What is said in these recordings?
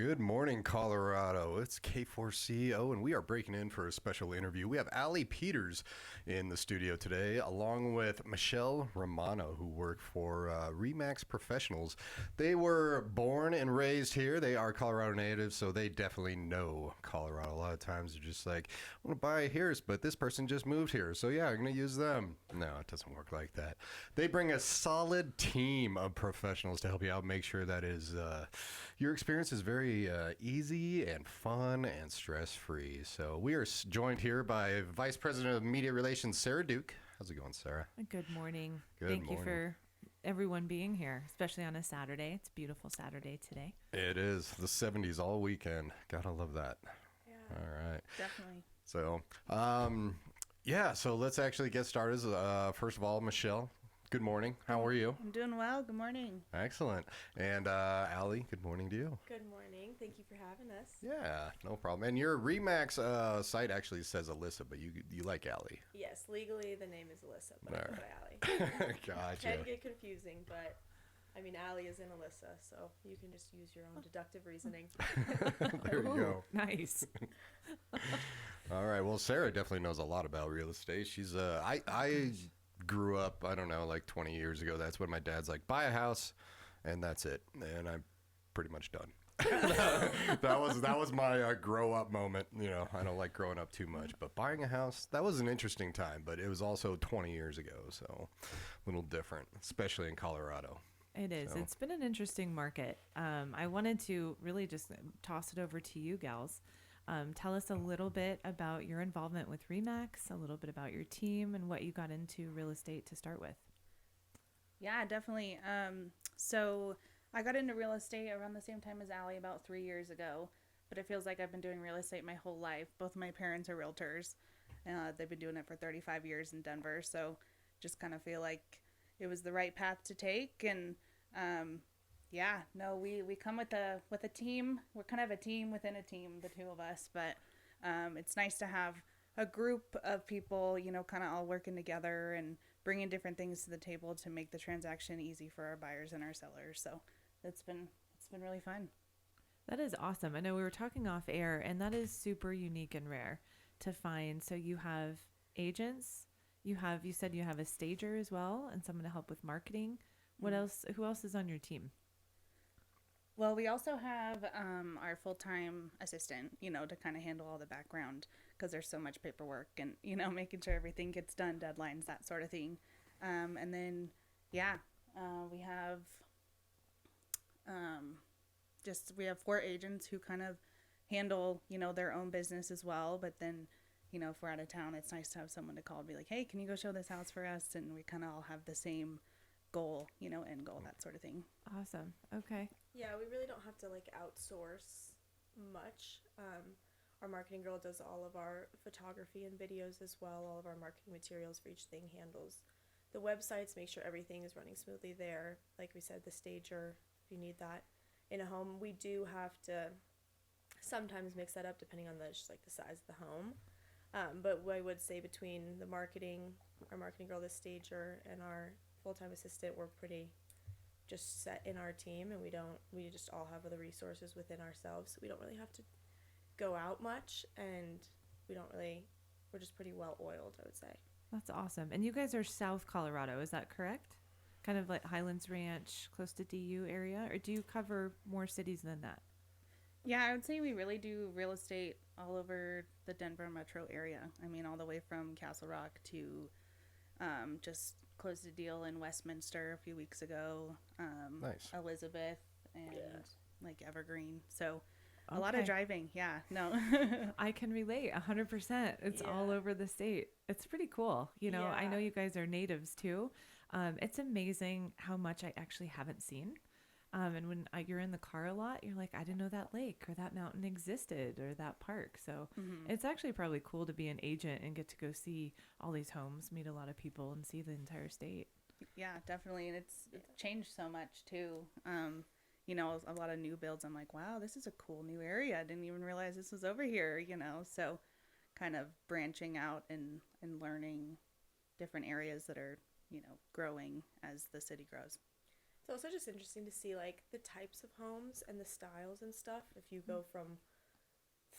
Good morning, Colorado. It's K4CEO, and we are breaking in for a special interview. We have Allie Peters in the studio today, along with Michelle Romano, who work for REMAX Professionals. They were born and raised here. They are Colorado natives, so they definitely know Colorado. A lot of times they're just like, I want to buy here, but this person just moved here, so yeah, I'm going to use them. No, it doesn't work like that. They bring a solid team of professionals to help you out, make sure that is your experience is very easy and fun and stress-free. So we are joined here by Vice President of Media Relations, Sarah Duke. How's it going, Sarah? Good morning. Good morning. Thank you for everyone being here, especially on a Saturday. It's a beautiful Saturday today. It is. The 70s all weekend. Gotta love that. Yeah. All right. Definitely. So, so let's actually get started. First of all, Michelle, good morning. How are you? I'm doing well. Good morning. Excellent. And Allie, good morning to you. Good morning. Thank you for having us. Yeah, no problem. And your REMAX site actually says Alyssa, but you like Allie. Yes, legally the name is Alyssa, but I go by Allie. Gotcha. Can get confusing, but I mean Allie is in Alyssa, so you can just use your own deductive reasoning. There you go. Nice. All right. Well, Sarah definitely knows a lot about real estate. She's I grew up, I don't know, like 20 years ago. That's when my dad's like, buy a house, and that's it. And I'm pretty much done. that was my grow up moment. You know, I don't like growing up too much, but buying a house, that was an interesting time, but it was also 20 years ago, so a little different, especially in Colorado. It is. So. It's been an interesting market. I wanted to really just toss it over to you gals. Tell us a little bit about your involvement with REMAX, a little bit about your team, and what you got into real estate to start with. Yeah, definitely. So I got into real estate around the same time as Allie, about 3 years ago. But it feels like I've been doing real estate my whole life. Both of my parents are realtors. They've been doing it for 35 years in Denver. So just kind of feel like it was the right path to take. And we come with a team. We're kind of a team within a team, the two of us. But it's nice to have a group of people, you know, kind of all working together and bringing different things to the table to make the transaction easy for our buyers and our sellers. So it's been really fun. That is awesome. I know we were talking off air, and that is super unique and rare to find. So you have agents, you said you have a stager as well, and someone to help with marketing. What else? Who else is on your team? Well, we also have our full-time assistant, you know, to kind of handle all the background because there's so much paperwork and, you know, making sure everything gets done, deadlines, that sort of thing. And then, we have we have 4 agents who kind of handle, you know, their own business as well. But then, you know, if we're out of town, it's nice to have someone to call and be like, hey, can you go show this house for us? And we kind of all have the same goal, you know, end goal, that sort of thing. Awesome. Okay. Yeah, we really don't have to outsource much. Our marketing girl does all of our photography and videos as well. All of our marketing materials for each thing, handles the websites, make sure everything is running smoothly there. Like we said, the stager, if you need that in a home. We do have to sometimes mix that up depending on the size of the home. But I would say between our marketing girl, the stager, and our full-time assistant, we're pretty just set in our team, and we just all have the resources within ourselves, so we don't really have to go out much, and we're just pretty well oiled, I would say. That's awesome. And you guys are South Colorado, is that correct? Kind of like Highlands Ranch, close to DU area, or do you cover more cities than that? Yeah, I would say we really do real estate all over the Denver metro area. I mean, all the way from Castle Rock to just closed a deal in Westminster a few weeks ago. Nice. Elizabeth and Evergreen. So a Okay. lot of driving. Yeah, no. I can relate 100%. It's all Yeah. over the state. It's pretty cool. You know, I know Yeah. you guys are natives too. It's amazing how much I actually haven't seen. And when you're in the car a lot, you're like, I didn't know that lake or that mountain existed or that park. So it's actually probably cool to be an agent and get to go see all these homes, meet a lot of people, and see the entire state. Yeah, definitely. And it's changed so much too. You know, a lot of new builds. I'm like, wow, this is a cool new area. I didn't even realize this was over here, you know. So kind of branching out and learning different areas that are, you know, growing as the city grows. It's It's also just interesting to see like the types of homes and the styles and stuff. If you go from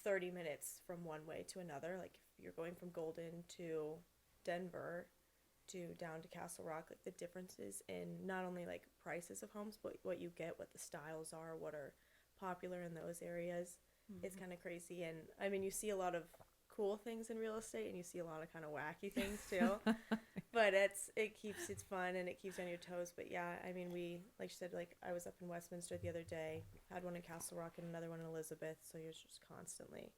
30 minutes from one way to another, like if you're going from Golden to Denver to down to Castle Rock, like the differences in not only like prices of homes, but what you get, what the styles are, what are popular in those areas. It's kind of crazy. And I mean, you see a lot of cool things in real estate and you see a lot of kind of wacky things too. But it keeps it fun and it keeps you on your toes. But yeah, I mean, we, like you said, like I was up in Westminster the other day, had one in Castle Rock and another one in Elizabeth, so you're just constantly.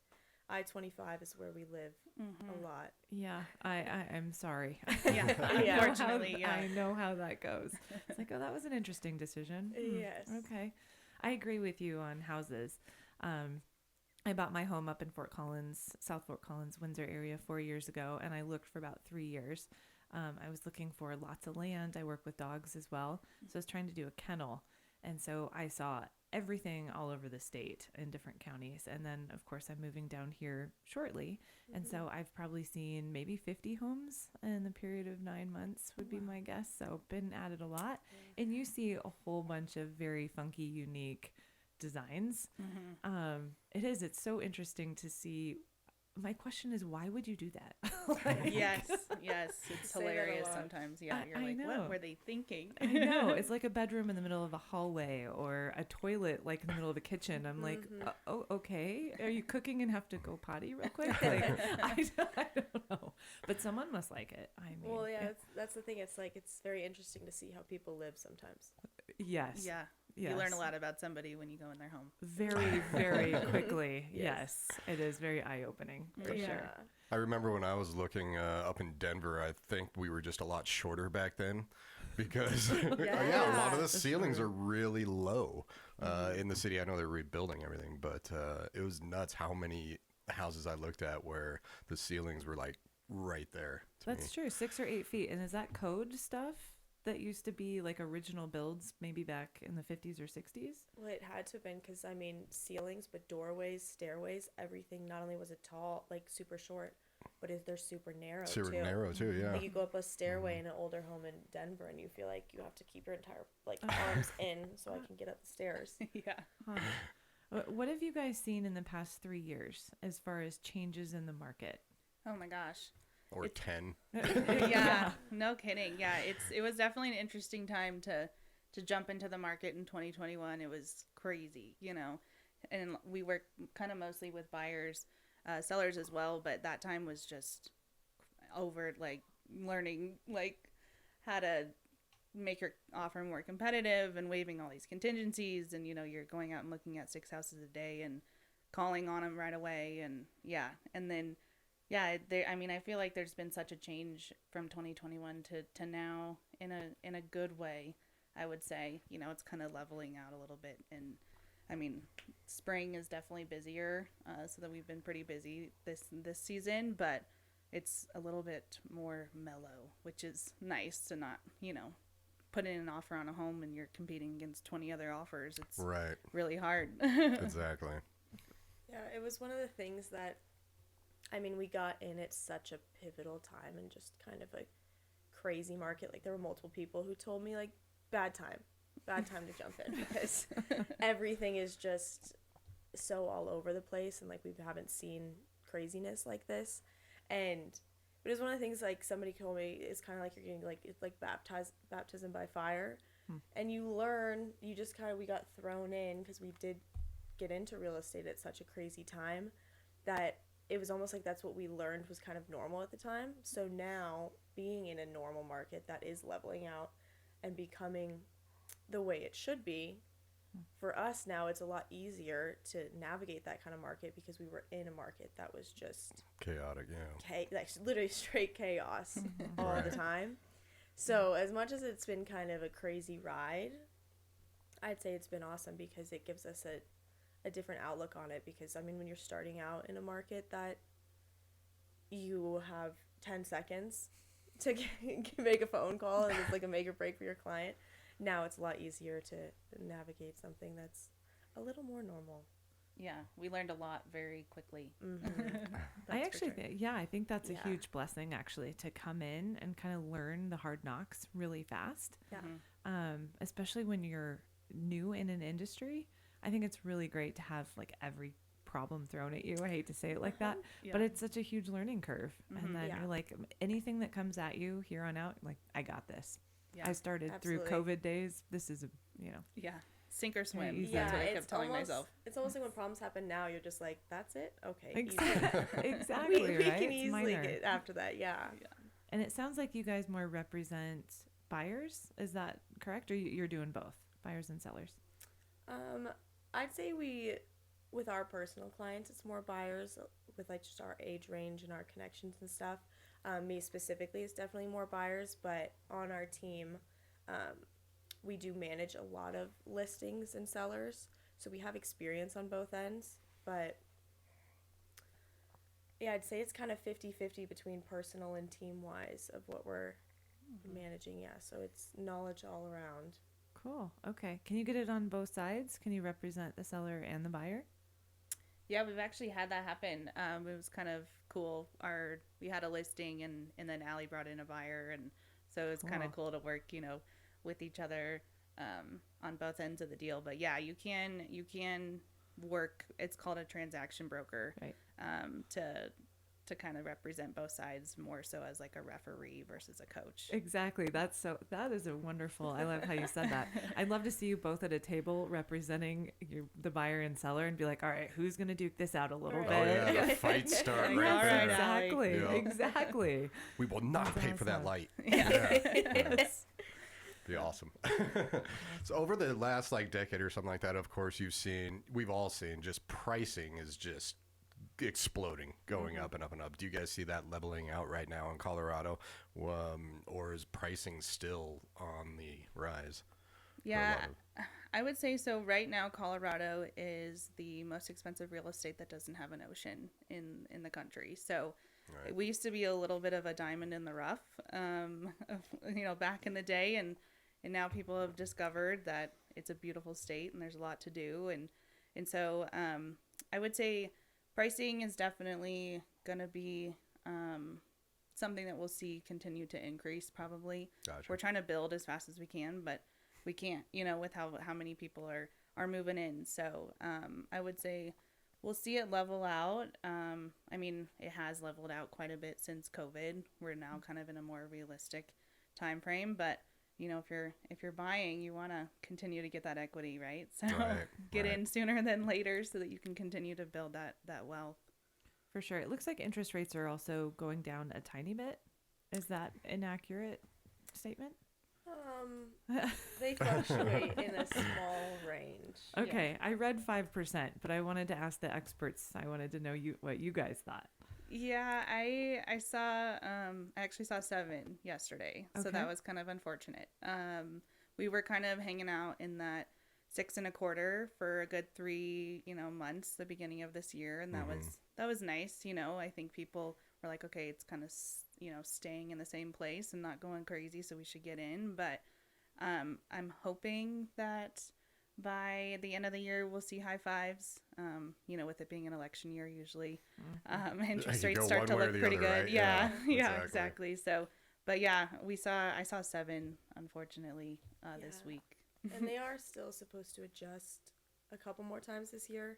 I-25 is where we live a lot. Yeah, I'm sorry. Yeah, unfortunately, I know how that goes. It's like, oh, that was an interesting decision. Yes. Okay. I agree with you on houses. I bought my home up in Fort Collins, South Fort Collins, Windsor area 4 years ago, and I looked for about 3 years. I was looking for lots of land. I work with dogs as well, so I was trying to do a kennel. And so I saw everything all over the state in different counties. And then, of course, I'm moving down here shortly. And so I've probably seen maybe 50 homes in the period of 9 months would be my guess. So been at it a lot. And you see a whole bunch of very funky, unique designs. It's so interesting to see. My question is, why would you do that? Yes, it's Say that a hilarious lot. sometimes. Yeah, you're I like, know. what were they thinking? I know. It's like a bedroom in the middle of a hallway or a toilet like in the middle of a kitchen. I'm like, oh, okay. Are you cooking and have to go potty real quick? Like, I don't know. But someone must like it. I mean, Well, yeah, that's the thing. It's like it's very interesting to see how people live sometimes. yes. Yeah, Yes. you learn a lot about somebody when you go in their home. Very, very quickly. Yes. Yes. It is very eye-opening for sure. I remember when I was looking up in Denver, I think we were just a lot shorter back then because a lot of the ceilings are really low in the city. I know they're rebuilding everything, but it was nuts how many houses I looked at where the ceilings were like right there. That's true. 6 or 8 feet. And is that code stuff that used to be like original builds maybe back in the 50s or 60s? Well, it had to have been because, I mean, ceilings, but doorways, stairways, everything, not only was it tall, like super short, but they're super narrow Super too. narrow too, yeah. Like you go up a stairway in an older home in Denver and you feel like you have to keep your entire like arms in so I can get up the stairs. Yeah. What have you guys seen in the past 3 years as far as changes in the market? Oh my gosh. Or 10. Yeah, no kidding. Yeah, it was definitely an interesting time to jump into the market in 2021. It was crazy, and we work kind of mostly with buyers, sellers as well, but that time was just over like learning like how to make your offer more competitive and waiving all these contingencies, and you're going out and looking at 6 houses a day and calling on them right away, and then I feel like there's been such a change from 2021 to now in a good way. I would say, it's kind of leveling out a little bit, and I mean, spring is definitely busier, so that we've been pretty busy this season, but it's a little bit more mellow, which is nice to not, put in an offer on a home and you're competing against 20 other offers. It's Right. really hard. Exactly. Yeah, it was one of the things that, I mean, we got in at such a pivotal time and just kind of a crazy market. Like, there were multiple people who told me, like, bad time to jump in because everything is just so all over the place and, like, we haven't seen craziness like this. And it was one of the things, like, somebody told me, it's kind of like you're getting, like, it's like baptism by fire. And you learn, we got thrown in because we did get into real estate at such a crazy time that it was almost like that's what we learned was kind of normal at the time. So now, being in a normal market that is leveling out and becoming the way it should be, for us now it's a lot easier to navigate that kind of market because we were in a market that was just Chaotic, yeah. like literally straight chaos all the time. So as much as it's been kind of a crazy ride, I'd say it's been awesome because it gives us a different outlook on it. Because, I mean, when you're starting out in a market that you have 10 seconds to make a phone call and it's like a make or break for your client, now it's a lot easier to navigate something that's a little more normal. Yeah, we learned a lot very quickly. I actually think, I think that's a Yeah. huge blessing actually to come in and kind of learn the hard knocks really fast. Yeah. Especially when you're new in an industry. I think it's really great to have like every problem thrown at you. I hate to say it like that, but it's such a huge learning curve. And then Yeah. you're like, anything that comes at you here on out, like, I got this. Yeah. I started Absolutely. through COVID days. This is Yeah. Sink or swim. easy. That's what I it's kept telling almost, myself. It's almost like when problems happen now, you're just like, that's it? Okay. Exactly. easy. Exactly. we Right. can It's easily minor. get after that. Yeah. And it sounds like you guys more represent buyers. Is that correct? Or you're doing both, buyers and sellers? I'd say with our personal clients, it's more buyers with like just our age range and our connections and stuff. Me specifically, it's definitely more buyers, but on our team, we do manage a lot of listings and sellers, so we have experience on both ends. But yeah, I'd say it's kind of 50-50 between personal and team wise of what we're managing. Yeah, so it's knowledge all around. Cool. Okay. Can you get it on both sides? Can you represent the seller and the buyer? Yeah, we've actually had that happen. It was kind of cool. We had a listing and then Allie brought in a buyer, and so it's kind of cool to work, with each other on both ends of the deal. But yeah, you can work. It's called a transaction broker, Right. To kind of represent both sides more so as like a referee versus a coach. Exactly. That is a wonderful. I love how you said that. I'd love to see you both at a table representing the buyer and seller and be like, all right, who's going to duke this out a little Right. bit? Oh yeah, the fight start Yes, right all there. right, Exactly. Yeah. Exactly. We will not That's pay for that awesome. light. Yes. Be awesome. So over the last like decade or something like that, of course, we've all seen just pricing is just exploding, going up and up and up. Do you guys see that leveling out right now in Colorado? Or is pricing still on the rise? Yeah, I would say so. Right now, Colorado is the most expensive real estate that doesn't have an ocean in the country. So Right. we used to be a little bit of a diamond in the rough, back in the day, and now people have discovered that it's a beautiful state and there's a lot to do, and so I would say pricing is definitely going to be something that we'll see continue to increase probably. Gotcha. We're trying to build as fast as we can, but we can't, with how many people are moving in. So I would say we'll see it level out. I mean, it has leveled out quite a bit since COVID. We're now kind of in a more realistic time frame, but if you're buying, you want to continue to get that equity, right? So get in sooner than later so that you can continue to build that wealth. For sure. It looks like interest rates are also going down a tiny bit. Is that an accurate statement? They fluctuate in a small range. Okay. I read 5%, but I wanted to ask the experts. I wanted to know what you guys thought. Yeah, I actually saw 7 yesterday, so Okay. that was kind of unfortunate. We were kind of hanging out in that 6.25 for a good 3 months, the beginning of this year, and that was nice. I think people were like, okay, it's kind of staying in the same place and not going crazy, so we should get in. But I'm hoping that by the end of the year we'll see high 5s. With it being an election year, usually interest You rates go start one to way or look the pretty other, good. right? Yeah, Yeah, exactly. So, but yeah, I saw 7 unfortunately this Yeah. week. And they are still supposed to adjust a couple more times this year,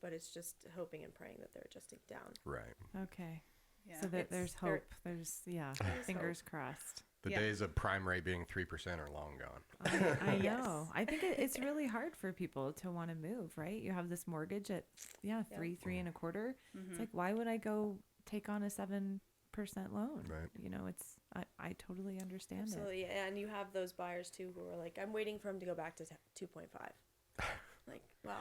but it's just hoping and praying that they're adjusting down. Right. Okay. Yeah. So that there's there- hope. There's fingers crossed. The Yeah. days of prime rate being 3% are long gone. I Yes. know. I think it's really hard for people to want to move, right? You have this mortgage at 3.25. It's like, why would I go take on a 7% loan? Right. It's I totally understand it. Absolutely, yeah, and you have those buyers too who are like, I'm waiting for him to go back to 2.5. Like, well,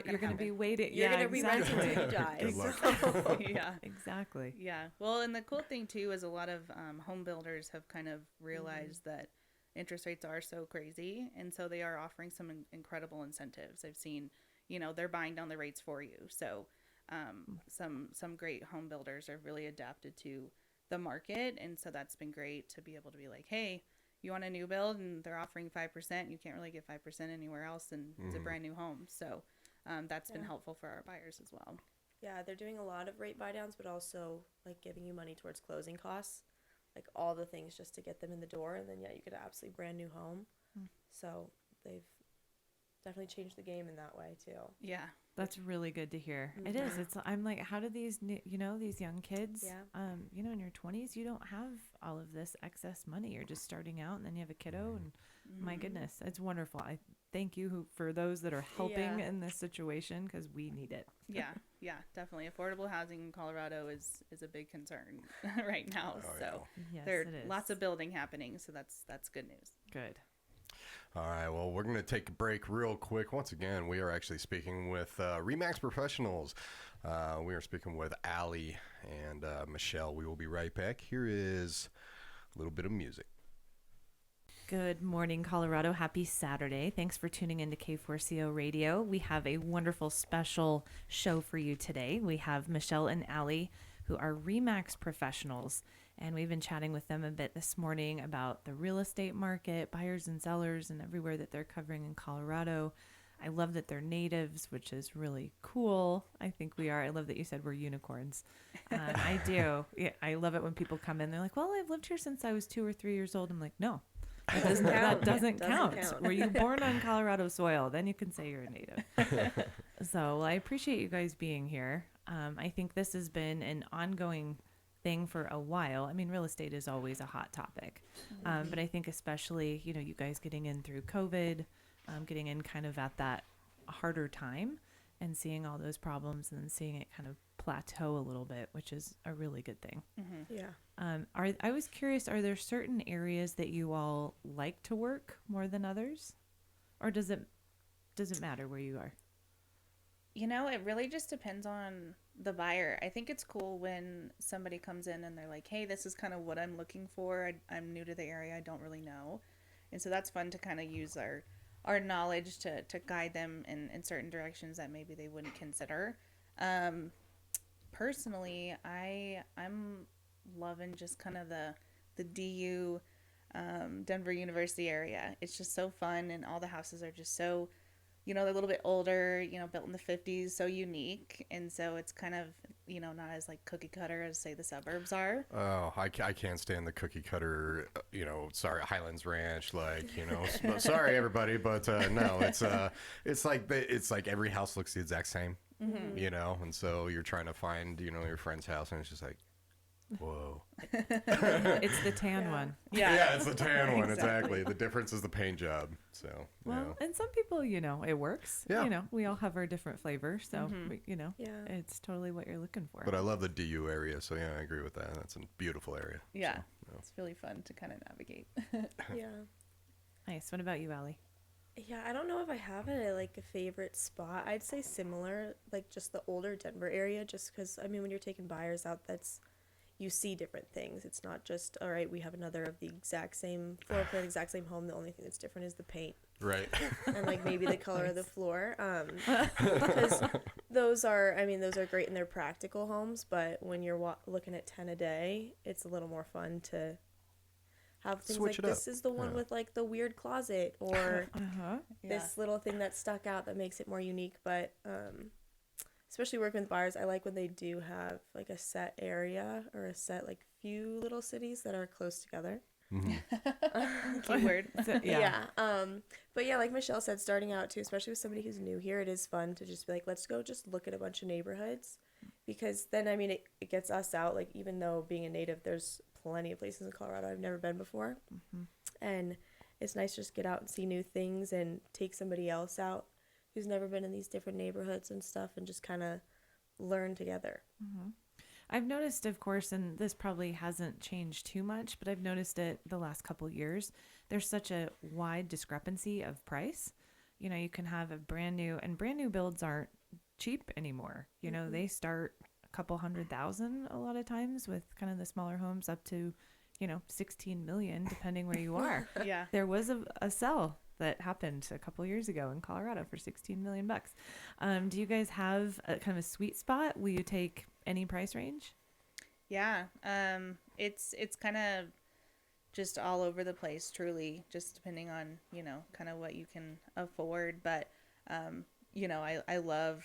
You're going to be waiting. you're yeah, gonna be renting exactly. till you die. Good luck. So. Yeah. Exactly. Yeah. Well, and the cool thing too is a lot of home builders have kind of realized that interest rates are so crazy, and so they are offering some incredible incentives. I've seen, they're buying down the rates for you. So some great home builders are really adapted to the market, and so that's been great to be able to be like, hey, you want a new build and they're offering 5%, you can't really get 5% anywhere else, and it's a brand new home. So That's been Yeah. helpful for our buyers as well. Yeah, they're doing a lot of rate buy downs, but also like giving you money towards closing costs, like all the things just to get them in the door, and then yeah, you get an absolutely brand new home. So they've definitely changed the game in that way too. Yeah. That's really good to hear. It is. It's. I'm like, how do these new, these young kids, Yeah. in your 20s, you don't have all of this excess money. You're just starting out, and then you have a kiddo, and my goodness, it's wonderful. I thank you for those that are helping Yeah. in this situation, because we need it. Yeah, definitely. Affordable housing in Colorado is a big concern right now. Oh, So Yes, there it are is. lots of building happening. So that's good news. Good. All right, well, we're going to take a break real quick. Once again, we are actually speaking with REMAX professionals. We are speaking with Allie and Michelle. We will be right back. Here is a little bit of music. Good morning, Colorado. Happy Saturday. Thanks for tuning into K4CO Radio. We have a wonderful special show for you today. We have Michelle and Allie, who are REMAX professionals, and we've been chatting with them a bit this morning about the real estate market, buyers and sellers, and everywhere that they're covering in Colorado. I love that they're natives, which is really cool. I think we are. I love that you said we're unicorns. I do. Yeah, I love it when people come in. They're like, well, I've lived here since I was 2 or 3 years old. I'm like, no. That doesn't count. That doesn't count. Were you born on Colorado soil? Then you can say you're a native. So I appreciate you guys being here. I think this has been an ongoing thing for a while. I mean, real estate is always a hot topic. But I think especially, you guys getting in through COVID, getting in kind of at that harder time and seeing all those problems and then seeing it kind of plateau a little bit, which is a really good thing. Yeah. I was curious, are there certain areas that you all like to work more than others? Or does it matter where you are? It really just depends on the buyer. I think it's cool when somebody comes in and they're like, hey, this is kind of what I'm looking for. I'm new to the area. I don't really know. And so that's fun to kind of use our knowledge to guide them in certain directions that maybe they wouldn't consider. Personally, I'm loving just kind of the DU Denver University area. It's just so fun, and all the houses are just so, they're a little bit older, built in the 50s, so unique, and so it's kind of, not as like cookie cutter as say the suburbs are. Oh, I can't stand the cookie cutter, sorry, Highlands Ranch, sorry everybody, but no, it's like every house looks the exact same, and so you're trying to find, your friend's house, and it's just like, whoa. It's the tan one. Yeah, it's the tan one, exactly. The difference is the paint job, so, Well, and some people, it works. Yeah. We all have our different flavors, so, Yeah. it's totally what you're looking for. But I love the DU area, so yeah, I agree with that. That's a beautiful area. Yeah, so. it's really fun to kind of navigate. Yeah. Nice. What about you, Allie? Yeah, I don't know if I have a favorite spot. I'd say similar, like just the older Denver area, just because, I mean, when you're taking buyers out, you see different things. It's not just, all right, we have another of the exact same floor plan, exact same home. The only thing that's different is the paint. Right. And maybe the color of the floor. Because those are great in their practical homes, but when you're looking at 10 a day, it's a little more fun to have things Switch like it this up. is the one with the weird closet or Yeah. this little thing that stuck out that makes it more unique. But especially working with buyers, I like when they do have a set area or a set few little cities that are close together. Keyword. Yeah. But yeah, like Michelle said, starting out too, especially with somebody who's new here, it is fun to just be like, let's go just look at a bunch of neighborhoods, because then it gets us out. Even though being a native, there's plenty of places in Colorado I've never been before, and it's nice to just get out and see new things and take somebody else out who's never been in these different neighborhoods and stuff, and just kind of learn together. I've noticed, of course, and this probably hasn't changed too much, but I've noticed it the last couple of years. There's such a wide discrepancy of price. You can have a brand new builds aren't cheap anymore. They start a couple $100,000 a lot of times with kind of the smaller homes up to, 16 million, depending where you are. Yeah. There was a sell that happened a couple years ago in Colorado for 16 million bucks. Do you guys have a kind of a sweet spot? Will you take any price range? Yeah. It's kind of just all over the place, truly, just depending on, kind of what you can afford. But you know, I love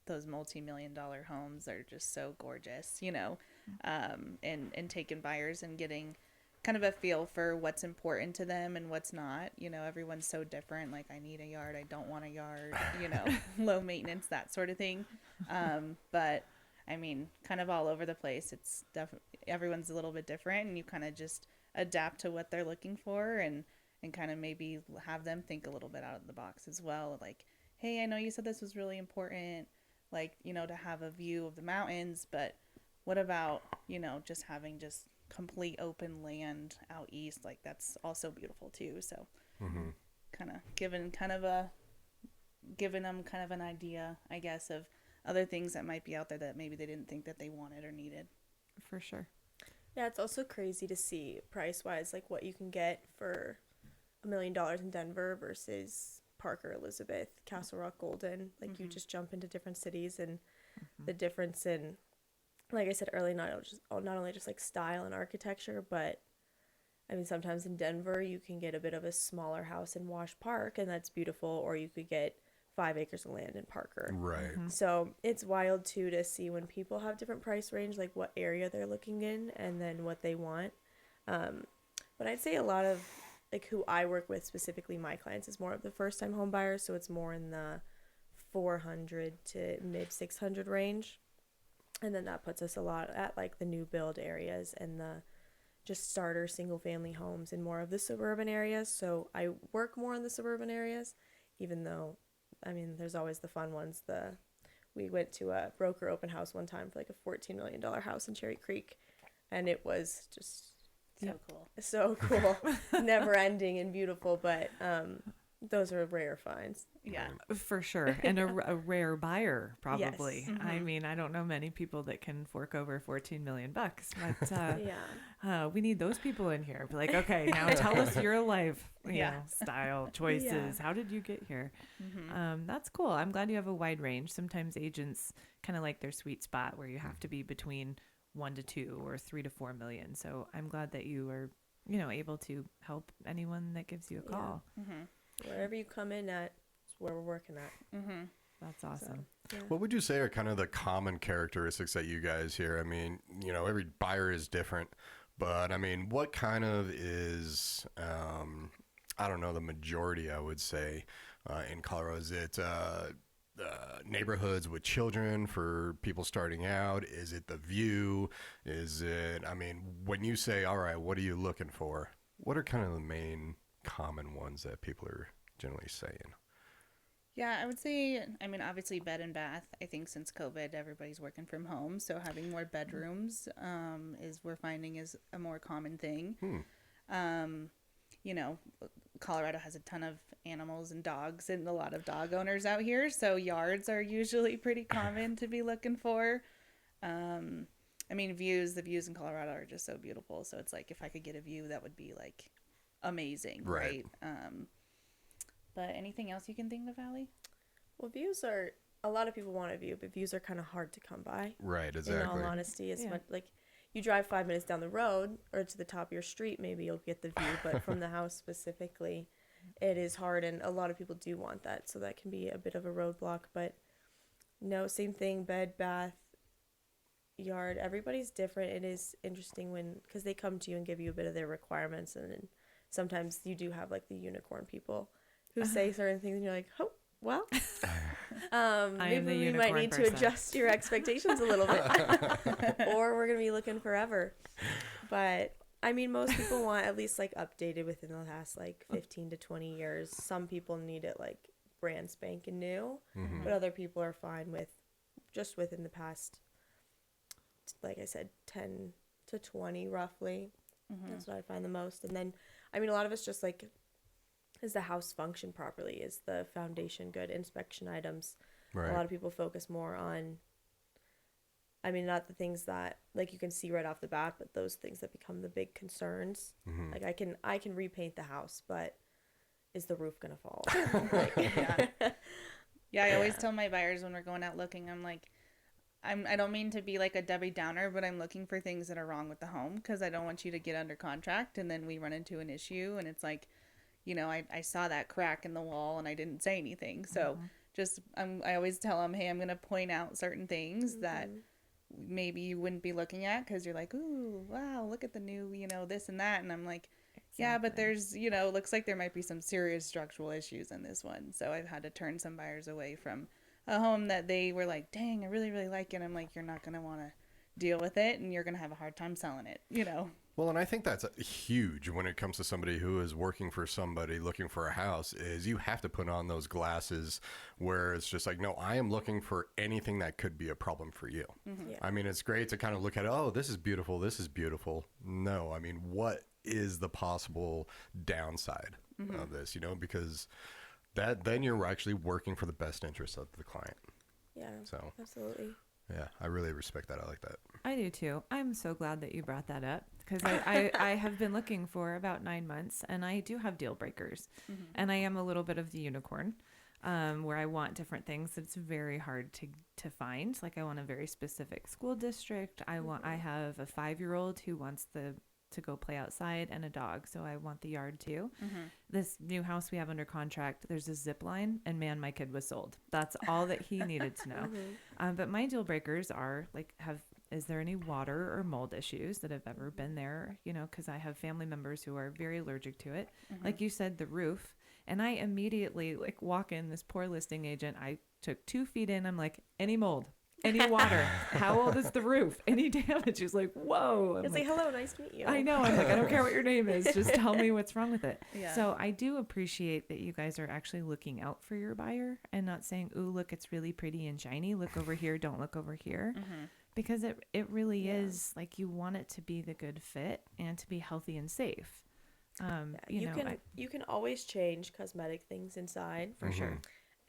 those multi-million-dollar homes. They're just so gorgeous, you know, and taking buyers and getting kind of a feel for what's important to them and what's not. You know, everyone's so different. Like, I need a yard, I don't want a yard, you know, low maintenance, that sort of thing. But I mean, kind of all over the place. It's definitely, everyone's a little bit different, and you kind of just adapt to what they're looking for, and kind of maybe have them think a little bit out of the box as well. Like, hey, I know you said this was really important, like, you know, to have a view of the mountains, but what about, you know, just having just complete open land out east? Like, that's also beautiful too. So kind of giving them kind of an idea, I guess, of other things that might be out there that maybe they didn't think that they wanted or needed. For sure. Yeah, it's also crazy to see price-wise, like what you can get for $1 million in Denver versus Parker, Elizabeth, Castle Rock, Golden. Like, you just jump into different cities, and the difference in, like I said earlier, not only just like style and architecture, but I mean, sometimes in Denver you can get a bit of a smaller house in Wash Park, and that's beautiful, or you could get 5 acres of land in Parker. Right. So it's wild too to see when people have different price range, like what area they're looking in and then what they want. But I'd say a lot of like who I work with, specifically my clients, is more of the first time home buyers. So it's more in the 400 to mid 600 range. And then that puts us a lot at like the new build areas and the just starter single family homes in more of the suburban areas. So I work more in the suburban areas, even though, I mean, there's always the fun ones. We went to a broker open house one time for like a $14 million house in Cherry Creek, and it was just so cool, never ending and beautiful. But those are rare finds. Yeah, for sure, and a rare buyer probably. Yes. I mean, I don't know many people that can fork over $14 million, but we need those people in here. Be like, okay, now tell us your life, you know, style choices. How did you get here? That's cool. I'm glad you have a wide range. Sometimes agents kind of like their sweet spot where you have to be between 1 to 2 or 3 to 4 million. So I'm glad that you are, you know, able to help anyone that gives you a call. Wherever you come in at, is where we're working at. That's awesome. So, yeah. What would you say are kind of the common characteristics that you guys hear? I mean, you know, every buyer is different, but I mean, what kind of is, I don't know, the majority, I would say, in Colorado? Is it neighborhoods with children for people starting out? Is it the view? Is it, I mean, when you say, all right, what are you looking for? What are kind of the main common ones that people are generally saying? Yeah, I would say, I mean, obviously bed and bath. I think since COVID, everybody's working from home, so having more bedrooms we're finding is a more common thing. You know, Colorado has a ton of animals and dogs and a lot of dog owners out here, so yards are usually pretty common to be looking for. I mean, the views in Colorado are just so beautiful, so it's like if I could get a view, that would be like amazing, right? But anything else you can think of, Allie? Well, views are, a lot of people want a view, but views are kind of hard to come by. Right, exactly. In all honesty, it's much, like you drive 5 minutes down the road or to the top of your street, maybe you'll get the view, but from the house specifically, it is hard, and a lot of people do want that, so that can be a bit of a roadblock. But no, same thing, bed, bath, yard, everybody's different. It is interesting because they come to you and give you a bit of their requirements, and then sometimes you do have like the unicorn people who say certain things and you're like, oh, well, maybe we might need to adjust your expectations a little bit or we're going to be looking forever. But I mean, most people want at least like updated within the last like 15 to 20 years. Some people need it like brand spanking new, but other people are fine with just within the past, like I said, 10 to 20 roughly. That's what I find the most. And then, I mean, a lot of it's just like, is the house function properly? Is the foundation good? Inspection items. Right. A lot of people focus more on, I mean, not the things that like you can see right off the bat, but those things that become the big concerns. Like I can repaint the house, but is the roof gonna fall? I always tell my buyers when we're going out looking, I'm like, I don't mean to be like a Debbie Downer, but I'm looking for things that are wrong with the home, because I don't want you to get under contract and then we run into an issue and it's like, you know, I saw that crack in the wall and I didn't say anything. So just I always tell them, hey, I'm gonna point out certain things that maybe you wouldn't be looking at because you're like, ooh, wow, look at the new, this and that, and I'm like, yeah, but there's, looks like there might be some serious structural issues in this one. So I've had to turn some buyers away from a home that they were like, dang, I really, really like it. I'm like, you're not going to want to deal with it, and you're going to have a hard time selling it, Well, and I think that's huge when it comes to somebody who is working for somebody looking for a house, is you have to put on those glasses where it's just like, no, I am looking for anything that could be a problem for you. Yeah. I mean, it's great to kind of look at, oh, this is beautiful. This is beautiful. No, I mean, what is the possible downside of this, because then you're actually working for the best interest of the client. Yeah. So Absolutely. yeah, I really respect that. I like that. I do too. I'm so glad that you brought that up because I have been looking for about 9 months, and I do have deal breakers, and I am a little bit of the unicorn, where I want different things. It's very hard to find. Like I want a very specific school district. I have a 5-year-old who wants to go play outside, and a dog, so I want the yard too. This new house we have under contract, there's a zip line, and man, my kid was sold. That's all that he needed to know. But my deal breakers are like, is there any water or mold issues that have ever been there, because I have family members who are very allergic to it. Like you said, the roof, and I immediately walk in, this poor listing agent, I took 2 feet in, I'm like, any mold, any water, how old is the roof, any damage? He's like, whoa. It's like, hello, nice to meet you. I know. I'm like, I don't care what your name is. Just tell me what's wrong with it. Yeah. So I do appreciate that you guys are actually looking out for your buyer and not saying, ooh, look, it's really pretty and shiny. Look over here. Don't look over here. Because it really is like, you want it to be the good fit and to be healthy and safe. You can always change cosmetic things inside. For sure.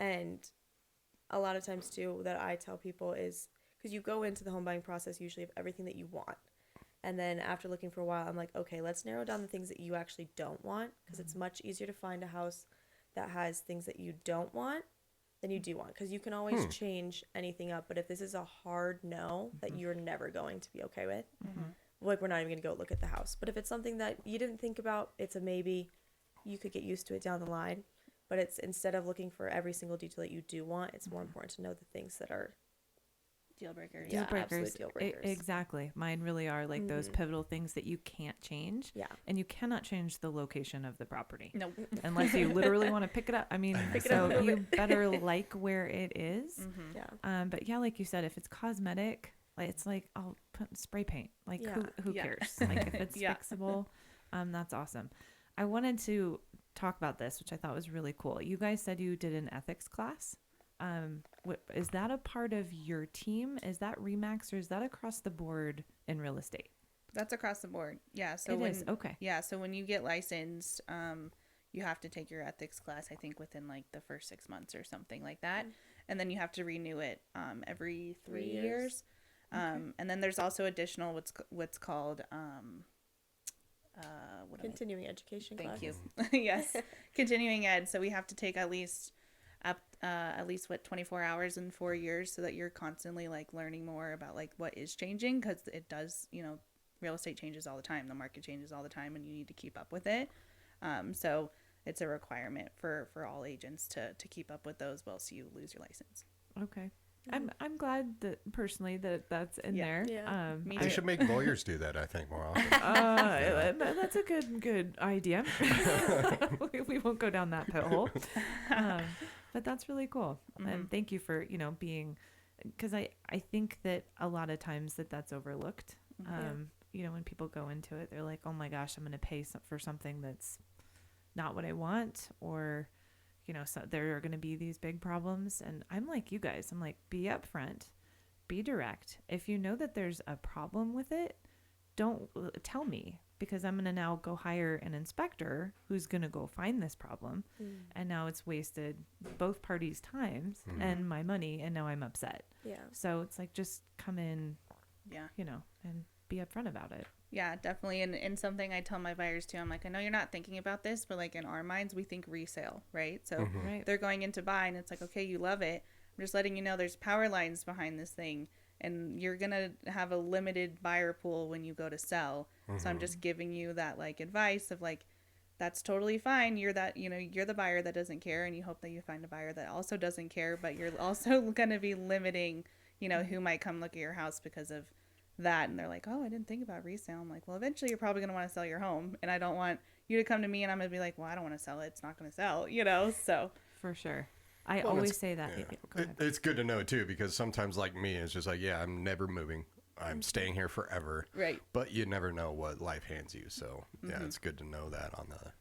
And a lot of times too, that I tell people is, because you go into the home buying process usually of everything that you want, and then after looking for a while, I'm like, okay, let's narrow down the things that you actually don't want, because it's much easier to find a house that has things that you don't want than you do want, because you can always change anything up. But if this is a hard no that you're never going to be okay with, like, we're not even going to go look at the house. But if it's something that you didn't think about, it's a maybe, you could get used to it down the line. But it's, instead of looking for every single detail that you do want, it's more important to know the things that are deal breakers. Deal breakers. Absolute deal breakers. Exactly. Mine really are like those pivotal things that you can't change. Yeah. And you cannot change the location of the property. Nope. Unless you literally want to pick it up. I mean, so you better like where it is. Yeah. But yeah, like you said, if it's cosmetic, like, it's like, I'll put spray paint. Like, who cares? Like, if it's fixable, that's awesome. I wanted to talk about this, which I thought was really cool. You guys said you did an ethics class. Is that a part of your team? Is that REMAX, or is that across the board in real estate? That's across the board. Yeah. So it is. Okay. Yeah. So when you get licensed, you have to take your ethics class, I think within like the first 6 months or something like that. And then you have to renew it, every 3 years. And then there's also additional, what's called, Continuing education class. Thank you. Yes. Continuing ed. So we have to take at least 24 hours in 4 years, so that you're constantly like learning more about like what is changing, because it does, real estate changes all the time. The market changes all the time, and you need to keep up with it. So it's a requirement for all agents to keep up with those, else you lose your license. Okay. I'm glad that personally that's in there. Yeah. They should make lawyers do that, I think, more often. That's a good idea. We won't go down that pit hole. But that's really cool. And thank you for, being, because I think that a lot of times that's overlooked. When people go into it, they're like, oh my gosh, I'm going to pay for something that's not what I want, or so there are going to be these big problems. And I'm like you guys, I'm like, be upfront, be direct. If you know that there's a problem with it, don't tell me, because I'm going to now go hire an inspector who's going to go find this problem. And now it's wasted both parties' times and my money. And now I'm upset. Yeah. So it's like, just come in, and be upfront about it. Yeah, definitely. And something I tell my buyers too, I'm like, I know you're not thinking about this, but like in our minds, we think resale, right? So they're going in to buy, and it's like, okay, you love it. I'm just letting you know there's power lines behind this thing, and you're going to have a limited buyer pool when you go to sell. So I'm just giving you that like advice of like, that's totally fine. You're the buyer that doesn't care, and you hope that you find a buyer that also doesn't care, but you're also going to be limiting, who might come look at your house because of that. And they're like, oh, I didn't think about resale. I'm like, well, eventually you're probably going to want to sell your home, and I don't want you to come to me and I'm going to be like, well, I don't want to sell it. It's not going to sell, so. For sure. I always say that. Yeah. Go ahead. It's good to know too, because sometimes like me, it's just like, yeah, I'm never moving. I'm staying here forever. Right. But you never know what life hands you. So yeah, it's good to know that on the.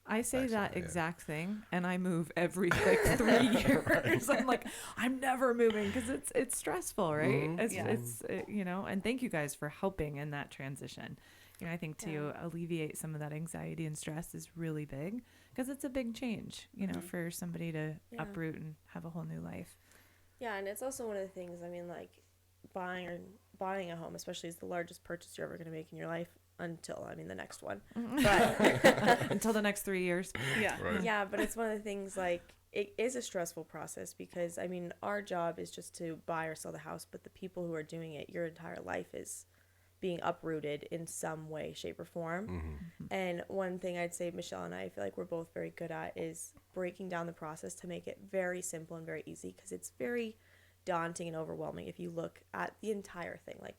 I say Excellent, that yeah. exact thing, and I move every like 3 years. I'm like, I'm never moving because it's stressful, right? And thank you guys for helping in that transition. I think to alleviate some of that anxiety and stress is really big because it's a big change, for somebody to uproot and have a whole new life. Yeah, and it's also one of the things, I mean, like buying a home, especially, is the largest purchase you're ever going to make in your life until, the next one. But until the next 3 years. Yeah. Right. Yeah, but it's one of the things, like, it is a stressful process because, our job is just to buy or sell the house, but the people who are doing it, your entire life is being uprooted in some way, shape, or form. Mm-hmm. And one thing I'd say Michelle and I feel like we're both very good at is breaking down the process to make it very simple and very easy, because it's very daunting and overwhelming if you look at the entire thing. Like,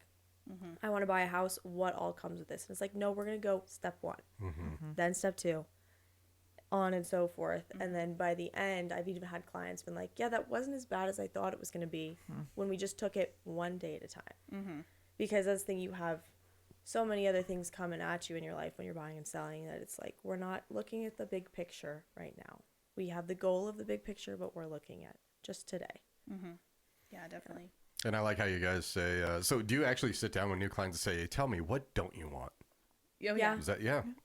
I want to buy a house, what all comes with this? And it's like, no, we're going to go step 1, then step 2, on and so forth. And then by the end, I've even had clients been like, yeah, that wasn't as bad as I thought it was going to be when we just took it one day at a time. Because that's the thing, you have so many other things coming at you in your life when you're buying and selling, that it's like, we're not looking at the big picture right now. We have the goal of the big picture, but we're looking at just today. Yeah, definitely. And I like how you guys say, so do you actually sit down with new clients and say, tell me, what don't you want? Oh, yeah. Is that,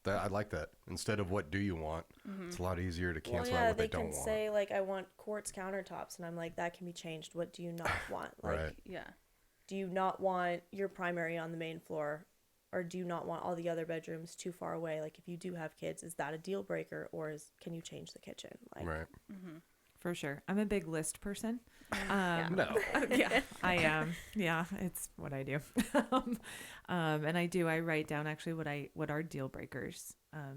I like that. Instead of what do you want, it's a lot easier to cancel out what they don't want. They can say, like, I want quartz countertops, and I'm like, that can be changed. What do you not want? Like, Right. Yeah. do you not want your primary on the main floor, or do you not want all the other bedrooms too far away? Like, if you do have kids, is that a deal breaker, or can you change the kitchen? Like, Right. For sure. I'm a big list person. No. Yeah, I am. Yeah, it's what I do. And I write down actually what are deal breakers.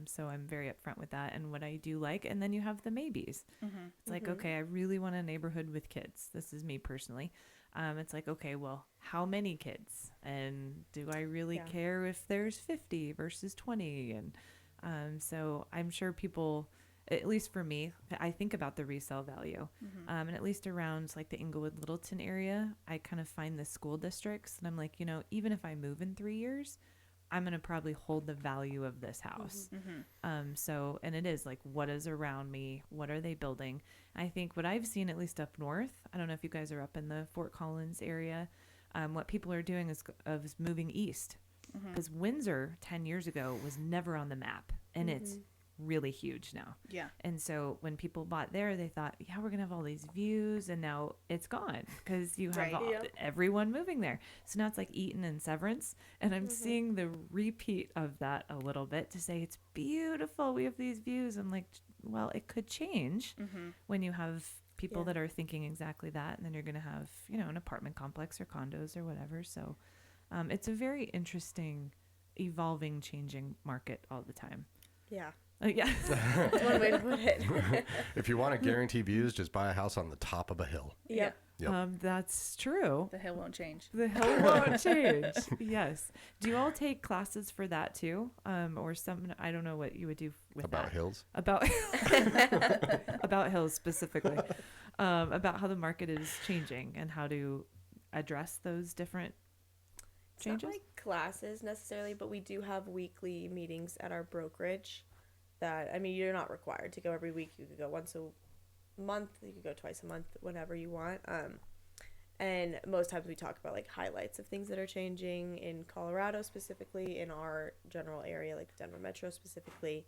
So I'm very upfront with that and what I do like. And then you have the maybes. It's like, okay, I really want a neighborhood with kids. This is me personally. It's like, okay, well, how many kids? And do I really care if there's 50 versus 20? And so I'm sure people, at least for me, I think about the resale value. And at least around like the Inglewood Littleton area, I kind of find the school districts, and I'm like, even if I move in 3 years, I'm going to probably hold the value of this house. So, and it is like, what is around me? What are they building? I think what I've seen, at least up north, I don't know if you guys are up in the Fort Collins area, what people are doing is moving east, because Windsor 10 years ago was never on the map, and it's really huge now. Yeah. And so when people bought there, they thought, yeah, we're going to have all these views, and now it's gone because you have everyone moving there. So now it's like Eaton and Severance, and I'm seeing the repeat of that a little bit to say it's beautiful. We have these views. I'm like, well, it could change when you have people that are thinking exactly that, and then you're going to have, an apartment complex or condos or whatever. So it's a very interesting, evolving, changing market all the time. Yeah. Yeah. That's one way to put it. If you want to guarantee views, just buy a house on the top of a hill. Yep. Yep. That's true. The hill won't change. The hill won't change. Yes. Do you all take classes for that too? Or some, I don't know what you would do with About that. hills? About hills specifically. About how the market is changing and how to address those different changes. It's not like classes necessarily, but we do have weekly meetings at our brokerage that, you're not required to go every week. You could go once a month, you could go twice a month, whenever you want. And most times we talk about like highlights of things that are changing in Colorado, specifically in our general area, like Denver Metro specifically,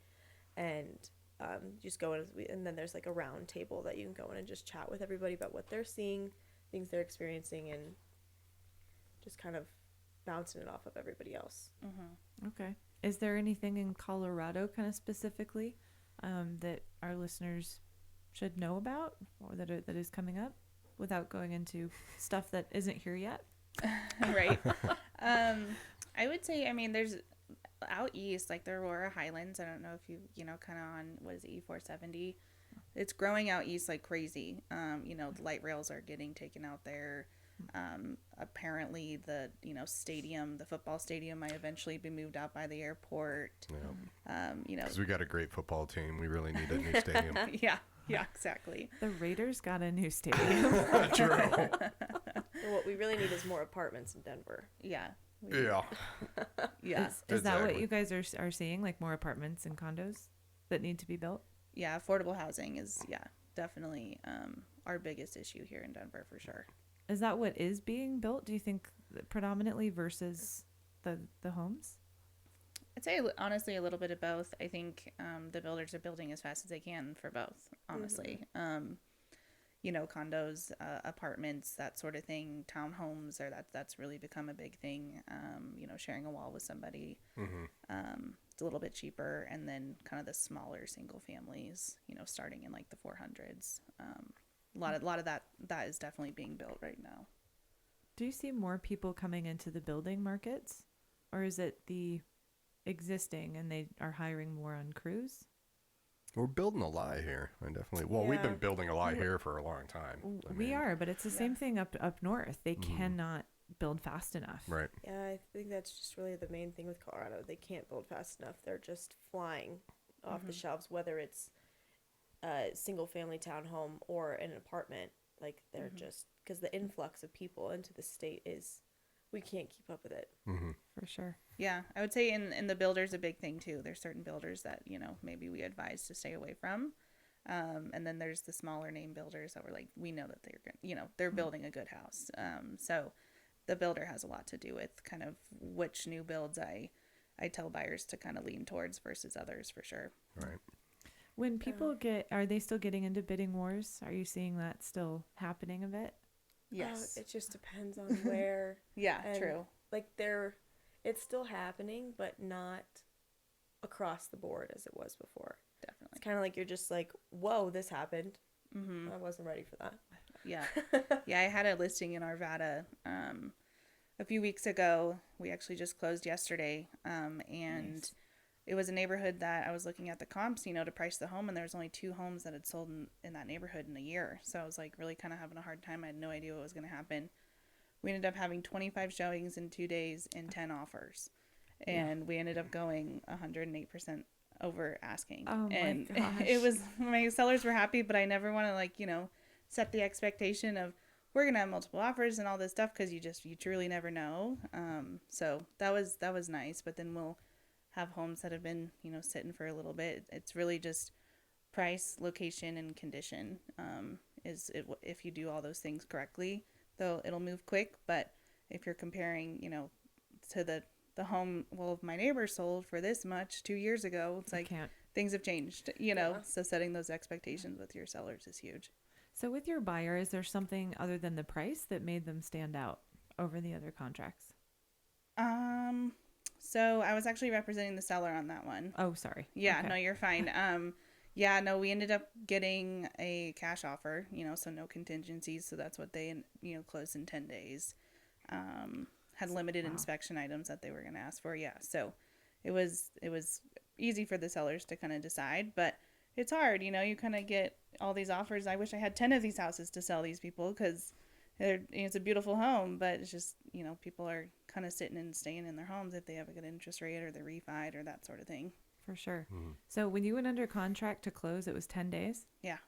and just go in, and then there's like a round table that you can go in and just chat with everybody about what they're seeing, things they're experiencing, and just kind of bouncing it off of everybody else. Okay. Is there anything in Colorado kind of specifically that our listeners should know about, or that is coming up, without going into stuff that isn't here yet? Right. I would say, there's out east, like the Aurora Highlands. I don't know if you know, kind of on, what is it, E470. It's growing out east like crazy. The light rails are getting taken out there. Apparently the, stadium, the football stadium might eventually be moved out by the airport. Yeah. Because we got a great football team. We really need a new stadium. Yeah, exactly. The Raiders got a new stadium. True. What we really need is more apartments in Denver. Yeah. Yeah. Yeah. Is that what Exactly. you guys are seeing, like more apartments and condos that need to be built? Yeah, affordable housing is, definitely our biggest issue here in Denver for sure. Is that what is being built, do you think, predominantly versus the homes? I'd say honestly a little bit of both. I think the builders are building as fast as they can for both, honestly. Condos, apartments, that sort of thing, townhomes, or that's really become a big thing. Sharing a wall with somebody. It's a little bit cheaper, and then kind of the smaller single families, starting in like the 400s. A lot of that is definitely being built right now. Do you see more people coming into the building markets, or is it the existing and they are hiring more on crews? We're building a lie here. I definitely. Well, we've been Yeah. building a lie here for a long time. We are, but it's the same Yeah. thing up north. They cannot build fast enough. Right. Yeah, I think that's just really the main thing with Colorado. They can't build fast enough. They're just flying off the shelves, whether it's a single family townhome or an apartment. Like they're just, because the influx of people into the state is, we can't keep up with it. For sure. Yeah, I would say in the builders a big thing too. There's certain builders that maybe we advise to stay away from, and then there's the smaller name builders that we're like, we know that they're they're building a good house. So the builder has a lot to do with kind of which new builds I tell buyers to kind of lean towards versus others for sure. Right. When people are they still getting into bidding wars? Are you seeing that still happening a bit? Yes. It just depends on where. Yeah. and, True. Like it's still happening, but not across the board as it was before. Definitely. It's kind of like you're just like, whoa, this happened. I wasn't ready for that. Yeah. Yeah, I had a listing in Arvada a few weeks ago. We actually just closed yesterday. And Nice. it was a neighborhood that I was looking at the comps, to price the home, and there was only 2 homes that had sold in that neighborhood in a year. So I was like really kind of having a hard time. I had no idea what was going to happen. We ended up having 25 showings in 2 days and 10 offers. And we ended up going 108% over asking. Oh my and gosh. it was, my sellers were happy, but I never want to set the expectation of we're going to have multiple offers and all this stuff, because you truly never know. So that was nice. But then we'll have homes that have been, sitting for a little bit. It's really just price, location, and condition. If you do all those things correctly, though, it'll move quick. But if you're comparing, to the home, well, my neighbor sold for this much 2 years ago, it's like Can't. things have changed, So setting those expectations with your sellers is huge. So with your buyer, is there something other than the price that made them stand out over the other contracts? So I was actually representing the seller on that one. Oh, sorry. Yeah, Okay. no, you're fine. We ended up getting a cash offer, so no contingencies. So that's what they, closed in 10 days. Had limited inspection items that they were going to ask for. Yeah. So it was easy for the sellers to kind of decide, but it's hard, you kind of get all these offers. I wish I had 10 of these houses to sell these people, because it's a beautiful home, but it's just, people are kind of sitting and staying in their homes if they have a good interest rate or they're refied or that sort of thing. For sure. So when you went under contract to close, it was 10 days? Yeah.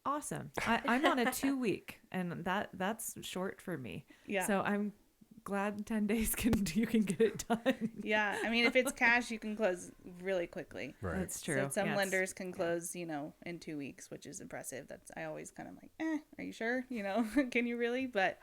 Awesome. I'm on a 2-week, and that's short for me. Yeah. So I'm glad 10 days you can get it done. Yeah. I mean, if it's cash, you can close really quickly. Right. That's true. So some Yes. lenders can close, in 2 weeks, which is impressive. I always kind of like, are you sure? Can you really? But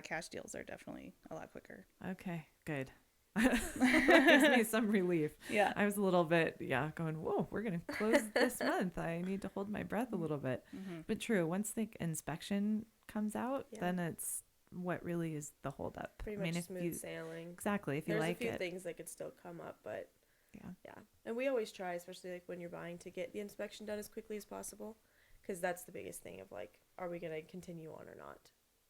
cash deals are definitely a lot quicker. Okay, good. That gives me some relief. Yeah. I was a little bit, going, whoa, we're going to close this month. I need to hold my breath a little bit. But true, once the inspection comes out, Yeah. then it's what really is the holdup. Pretty I mean, much if smooth you, sailing. exactly, if you There's like a few it. things that could still come up, but Yeah. And we always try, especially like when you're buying, to get the inspection done as quickly as possible, because that's the biggest thing of like, are we going to continue on or not?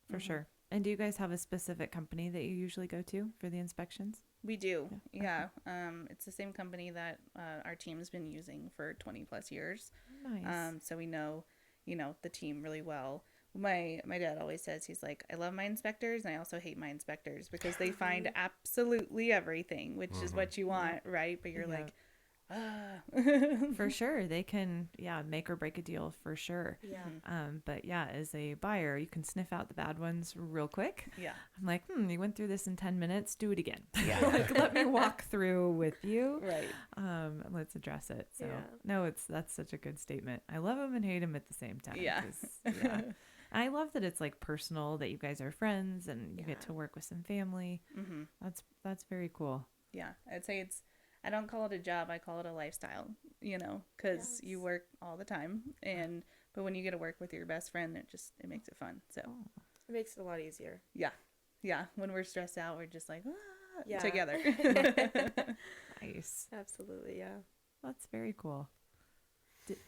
For sure. And do you guys have a specific company that you usually go to for the inspections? We do. Yeah. It's the same company that our team's been using for 20 plus years. Nice. So we know, the team really well. My dad always says, he's like, I love my inspectors and I also hate my inspectors because they find absolutely everything, which is what you want, right? But you're like, For sure. They can, make or break a deal for sure. Yeah. But as a buyer, you can sniff out the bad ones real quick. Yeah. I'm like, you went through this in 10 minutes. Do it again. Yeah. Like, let me walk through with you. Right. Let's address it. So Yeah. no, that's such a good statement. I love them and hate them at the same time. Yeah. 'Cause, I love that it's like personal, that you guys are friends and you get to work with some family. Mm-hmm. That's very cool. Yeah. I'd say I don't call it a job. I call it a lifestyle, because you work all the time. But when you get to work with your best friend, it makes it fun. So It makes it a lot easier. yeah. Yeah. When we're stressed out, we're just like, Yeah. together. Nice. Absolutely, yeah. That's very cool.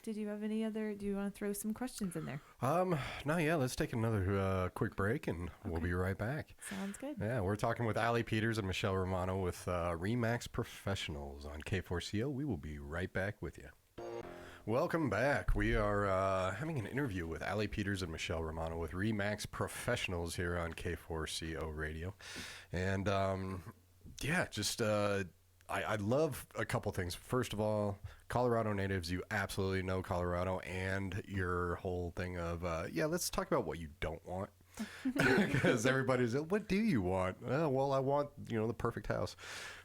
Did you have any other, do you want to throw some questions in there? No, yeah, let's take another quick break and we'll be right back. Sounds good. Yeah, we're talking with Allie Peters and Michelle Romano with REMAX Professionals on K4CO. We will be right back with you. Welcome back. We are having an interview with Allie Peters and Michelle Romano with REMAX Professionals here on K4CO Radio. And I love a couple things. First of all, Colorado natives, you absolutely know Colorado, and your whole thing of, let's talk about what you don't want. Because everybody's, what do you want? Well, I want, the perfect house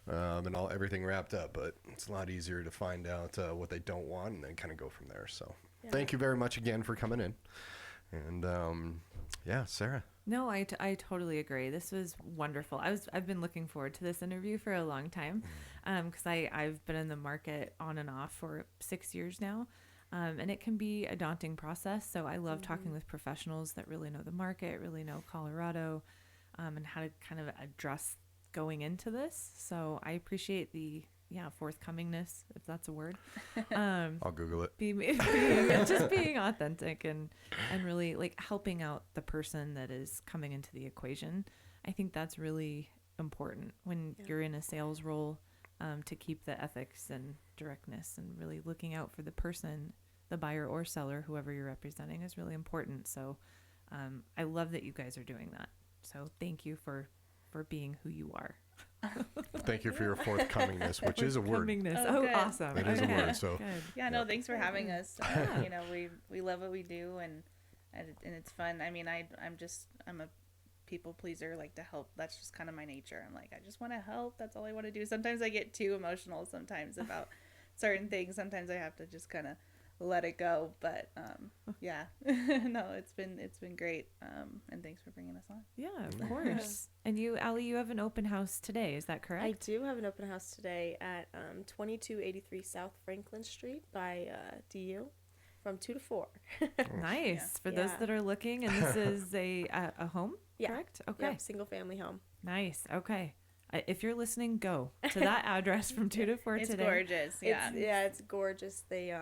and everything wrapped up. But it's a lot easier to find out what they don't want and then kind of go from there. So thank you very much again for coming in. And Sarah. No, I totally agree. This was wonderful. I've been looking forward to this interview for a long time, because I've been in the market on and off for 6 years now, and it can be a daunting process. So I love talking with professionals that really know the market, really know Colorado, and how to kind of address going into this. So I appreciate the forthcomingness, if that's a word. I'll Google it. Just being authentic and really like helping out the person that is coming into the equation. I think that's really important when you're in a sales role, to keep the ethics and directness and really looking out for the person, the buyer or seller, whoever you're representing, is really important. So I love that you guys are doing that. So thank you for being who you are. Thank you for your forthcomingness, which is a word. Oh, awesome. It is a word. So Good. Yeah, no, thanks for having us. We love what we do, and it's fun. I mean, I'm a people pleaser, like to help. That's just kind of my nature. I'm like, I just want to help. That's all I want to do. Sometimes I get too emotional sometimes about certain things. Sometimes I have to just kind of let it go. But no, it's been great. And thanks for bringing us on. Yeah, of course. And you, Allie, you have an open house today. Is that correct? I do have an open house today at 2283 South Franklin Street by DU from 2 to 4. Nice. For those that are looking, and this is a home, correct? Okay. Yep, single family home. Nice. Okay. If you're listening, go to that address from 2 to 4 it's today. Gorgeous. Yeah. It's gorgeous. They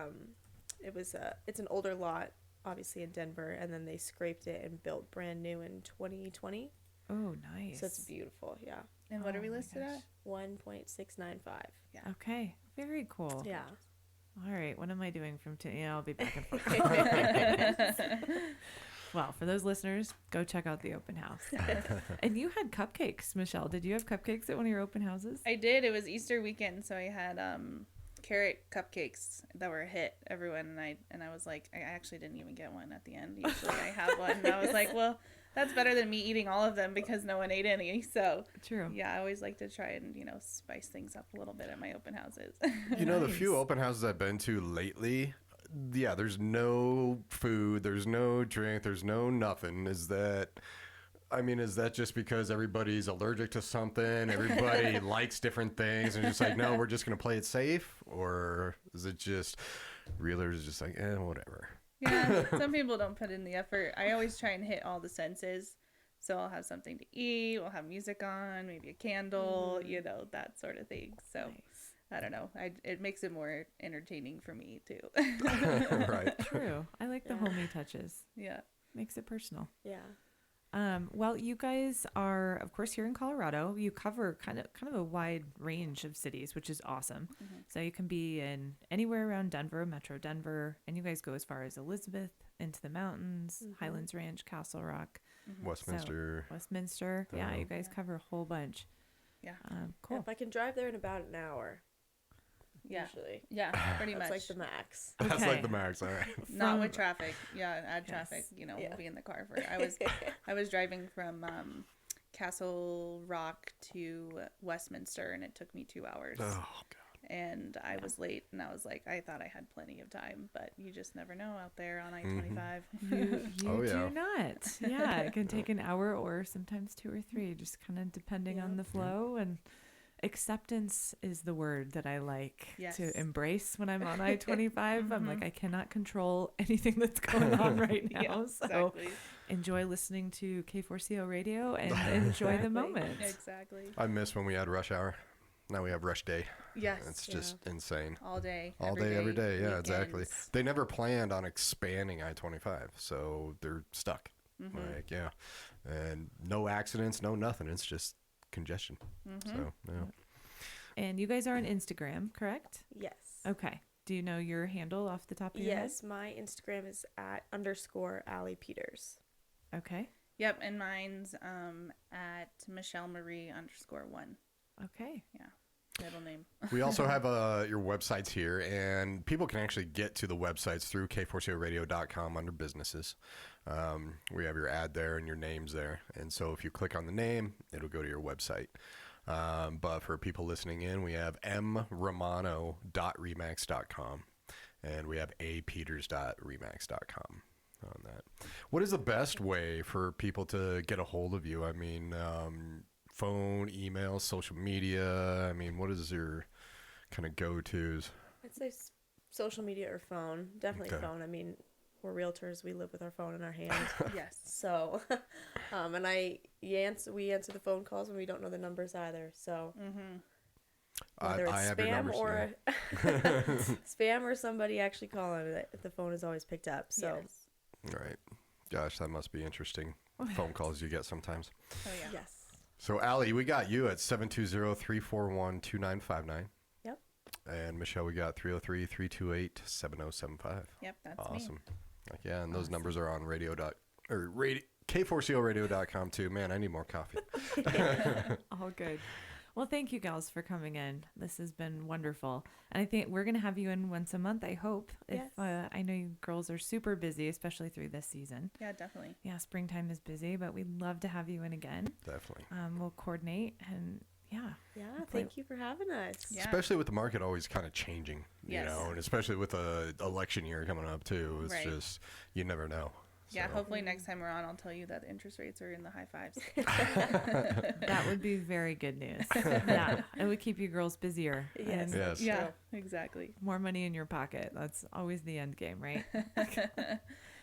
it's an older lot, obviously in Denver, and then they scraped it and built brand new in 2020. Oh, nice. So it's beautiful. Yeah. And what are we listed at? 1.695. Yeah. Okay. Very cool. Yeah. All right. What am I doing from 2? I'll be back and forth. Well, for those listeners, go check out the open house. And you had cupcakes, Michelle. Did you have cupcakes at one of your open houses? I did. It was Easter weekend, so I had carrot cupcakes that were a hit. Everyone and I was like, I actually didn't even get one at the end. Usually I have one. And I was like, well, that's better than me eating all of them because no one ate any. So True. Yeah, I always like to try and spice things up a little bit at my open houses. The few open houses I've been to lately, there's no food, there's no drink, there's no nothing. Is that just because everybody's allergic to something? Everybody likes different things and just like, no, we're just going to play it safe? Or is it just realtors just like, whatever? Yeah, some people don't put in the effort. I always try and hit all the senses. So I'll have something to eat, we'll have music on, maybe a candle, that sort of thing. So Nice. I don't know. It makes it more entertaining for me too. Right. True. I like the homey touches. Yeah. Makes it personal. Yeah. Well, you guys are, of course, here in Colorado. You cover kind of a wide range of cities, which is awesome. So you can be in anywhere around Denver, Metro Denver, and you guys go as far as Elizabeth, into the mountains, Highlands Ranch, Castle Rock, Westminster. Westminster. Yeah, you guys cover a whole bunch. Yeah. Cool. If I can drive there in about an hour, Yeah. usually. Yeah, pretty That's much. like the max. That's Okay. like the max. All right. Not with traffic. Yeah, add traffic. Yes. You know, Yeah. we'll be in the car for. I was driving from Castle Rock to Westminster, and it took me 2 hours. Oh God. And I was late, and I was like, I thought I had plenty of time, but you just never know out there on I-25. You Oh, yeah. do not. Yeah, it can take an hour or sometimes 2 or 3, just kind of depending on the flow. And acceptance is the word that I like Yes. to embrace when I'm on I-25. I'm like, I cannot control anything that's going on right now. Yeah, So exactly. enjoy listening to K4CO radio and enjoy the moment. Exactly. I miss when we had rush hour. Now we have rush day. Yes. It's just insane. All day. All day, every day. Yeah, exactly. weekends. They never planned on expanding I-25, so they're stuck. Like, yeah. And no accidents, no nothing. It's just congestion. So, yeah. And you guys are on Instagram, correct? Yes. Okay. Do you know your handle off the top of your Yes, my Instagram is @_Allie Peters. head? Okay. Yep, and mine's at Michelle Marie _1. Okay. Yeah, middle name. We also have your websites here, and people can actually get to the websites through k4coradio.com under businesses. We have your ad there and your names there. And so if you click on the name, it'll go to your website. But for people listening in, we have mromano.remax.com and we have apeters.remax.com on that. What is the best way for people to get a hold of you? I mean, phone, email, social media. I mean, what is your kind of go-tos? I'd say social media or phone. Definitely Okay. phone. I mean, we're realtors. We live with our phone in our hand. Yes. So, and we answer the phone calls when we don't know the numbers either. So, whether I it's have your spam numbers, or spam or somebody actually calling, the phone is always picked up. So, Yes. Right. Gosh, that must be interesting. Phone calls you get sometimes. Oh yeah. yes. So, Allie, we got you at 720-341-2959. Yep. And Michelle, we got 303-328-7075. Yep, that's me. Awesome. Like, yeah, and those numbers are on K4COradio.com too. Man, I need more coffee. All good. Well, thank you gals for coming in. This has been wonderful. And I think we're going to have you in once a month, I hope. Yes. I know you girls are super busy, especially through this season. Yeah, definitely. Yeah, springtime is busy, but we'd love to have you in again. Definitely. We'll coordinate and yeah. Yeah. Thank you for having us. Yeah. Especially with the market always kind of changing, you Yes. know, and especially with the election year coming up too. It's Right. just, you never know. Yeah, So- hopefully next time we're on, I'll tell you that the interest rates are in the high fives. That would be very good news. Yeah. It would keep you girls busier. Yes. And Yes. Yeah, exactly. more money in your pocket. That's always the end game, right?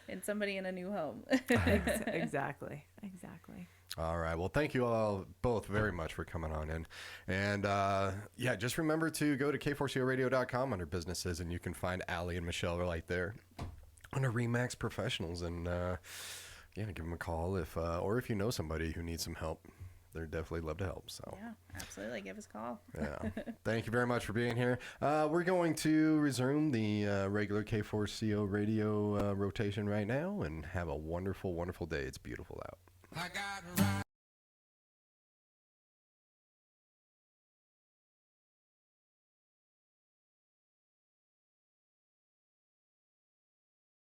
And somebody in a new home. Exactly. Exactly. All right. Well, thank you all both very much for coming on in. And yeah, just remember to go to k4coradio.com under businesses, and you can find Allie and Michelle right there under REMAX Professionals. And yeah, give them a call or if you know somebody who needs some help. They'd definitely love to help. So Yeah, absolutely. Give us a call. yeah. Thank you very much for being here. We're going to resume the regular K4CO radio rotation right now, and have a wonderful, wonderful day. It's beautiful out. I got right.